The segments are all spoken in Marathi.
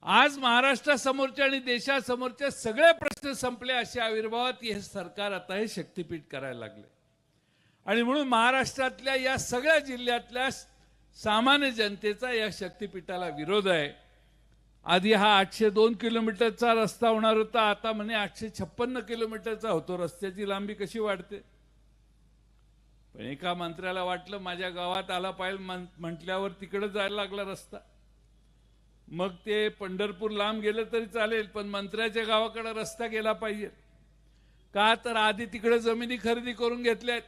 आज महाराष्ट्रासमोरच्या आणि देशासमोरच्या सगळे प्रश्न संपले अशा आविर्भावात हे सरकार आता हे शक्तीपीठ करायला लागले। आणि म्हणून महाराष्ट्रातल्या या सगळ्या जिल्ह्यातल्या सामान्य जनतेचा या शक्तीपीठाला विरोध आहे। आधी हा 802 किलोमीटरचा रस्ता होणार होता, आता म्हणे 856 किलोमीटरचा होतो। रस्त्याची लांबी कशी वाढते? पण एका मंत्र्याला वाटलं माझ्या गावात आला पाहिजे म्हटल्यावर तिकडे जायला लागला रस्ता। मग ते पंढरपूर लांब गेलं तरी चालेल, पण मंत्र्याच्या गावाकडे रस्ता गेला पाहिजे का? तर आधी तिकडे जमिनी खरेदी करून घेतल्यात,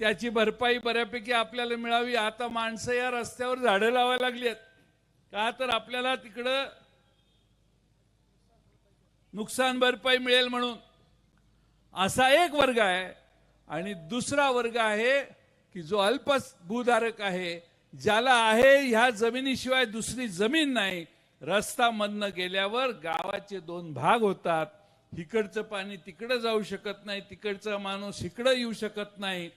त्याची भरपाई बऱ्यापैकी आपल्याला मिळावी। आता माणसं या रस्त्यावर झाडं लावायला लागली आहेत का? तर आपल्याला तिकडे नुकसान भरपाई मिळेल म्हणून। असा एक वर्ग आहे। आणि दुसरा वर्ग आहे की जो अल्प भूधारक आहे, ज्याला आहे ह्या जमिनीशिवाय दुसरी जमीन नाही। रस्ता मधनं गेल्यावर गावाचे दोन भाग होतात, इकडचं पाणी तिकडे जाऊ शकत नाही, तिकडचा माणूस इकडे येऊ शकत नाही।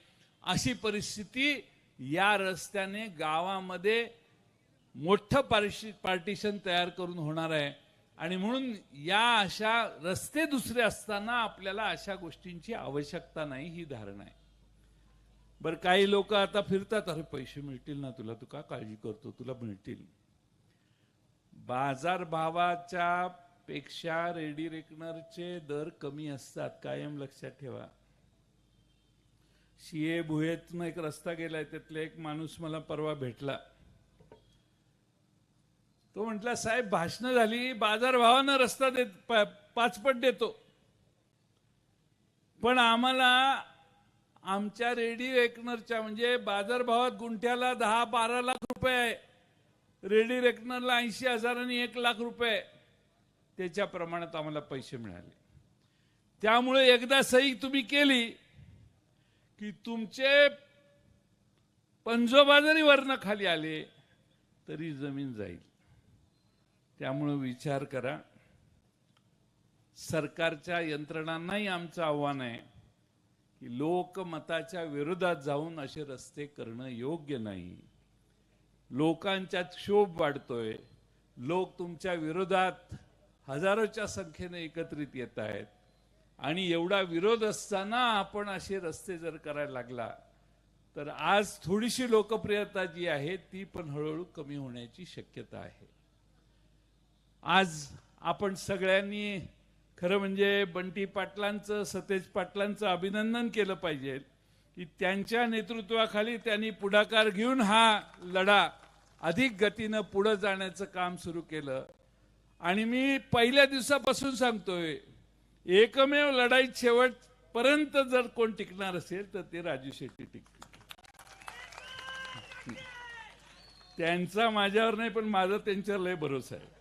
अशी परिस्थिती या रस्त्याने गावामध्ये मोठं पार्टिशन तयार करून होणार आहे। आणि म्हणून या अशा रस्ते दुसरे असताना आपल्याला अशा गोष्टींची आवश्यकता नाही, ही धारणा आहे। बर, काही लोक आता फिरतात, अरे पैसे मिळतील ना तुला, तू का काळजी करतो, तुला मिळतील। बाजार भावाच्या पेक्षा रेडी रेकनरचे दर कमी असतात, कायम लक्षात ठेवा। शिये भुयेतनं एक रस्ता गेलाय, त्यातला एक माणूस मला परवा भेटला। तो म्हटला, साहेब भाषणं झाली, बाजार भावानं रस्ता देत 5 पट देतो, पण आम्हाला आमच्या रेडी रेकनरच्या म्हणजे बाजार भावात गुंठ्याला 10-12 लाख रुपये आहे, रेडी रेकनरला 80,000 आणि 1 लाख रुपये, त्याच्या प्रमाणात आम्हाला पैसे मिळाले। त्यामुळे एकदा सही तुम्ही केली की तुमचे पंजोबा जरी वरनं खाली आले तरी जमीन जाईल। त्यामुळे विचार करा। सरकारच्या यंत्रणांनाही आमचं आव्हान आहे की लोकमताच्या विरोधात जाऊन असे रस्ते करणं योग्य नाही। लोकांच्यात क्षोभ वाढतोय, लोक तुमच्या विरोधात हजारोच्या संख्येने एकत्रित येत आहेत, आणि एवढा विरोध असताना आपण असे रस्ते जर करायला लागला तर आज थोडीशी लोकप्रियता जी आहे ती पण हळूहळू कमी होण्याची शक्यता आहे। आज आपण सगळ्यांनी खरं म्हणजे बंटी पाटलांचं, सतेज पाटलांचं अभिनंदन केलं पाहिजे की त्यांच्या नेतृत्वाखाली त्यांनी पुढाकार घेऊन हा लढा अधिक गतीनं पुढे जाण्याचं काम सुरू केलं। आणि मी पहिल्या दिवसापासून सांगतोय, एकमेव लढाईत शेवटपर्यंत जर कोण टिकणार असेल तर ते राजू शेट्टी टिकतील। त्यांचा माझ्यावर नाही, पण माझा त्यांच्यावर लय भरोसा आहे।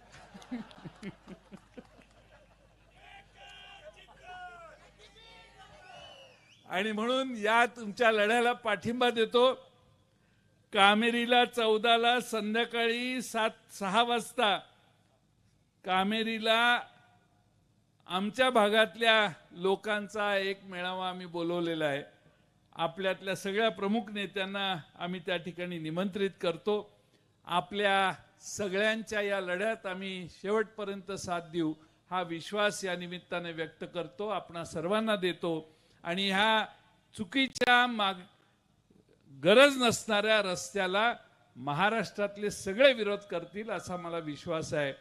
आणि म्हणून या तुमच्या लढ्याला पाठिंबा देतो। कामेरीला 14ला संध्याकाळी 6 वाजता कामेरीला आमच्या भागातल्या लोकांचा एक मेळावा आम्ही बोलवलेला आहे। आपल्यातल्या सगळ्या प्रमुख नेत्यांना आम्ही त्या ठिकाणी निमंत्रित करतो। आपल्या सगळ्यांच्या या लढ्यात आम्ही शेवटपर्यंत साथ देऊ हा विश्वास या निमित्ताने व्यक्त करतो, आपणा सर्वांना देतो। आणि ह्या चुकीच्या गरज नसणाऱ्या रस्त्याला महाराष्ट्रातले सगळे विरोध करतील असा मला विश्वास आहे।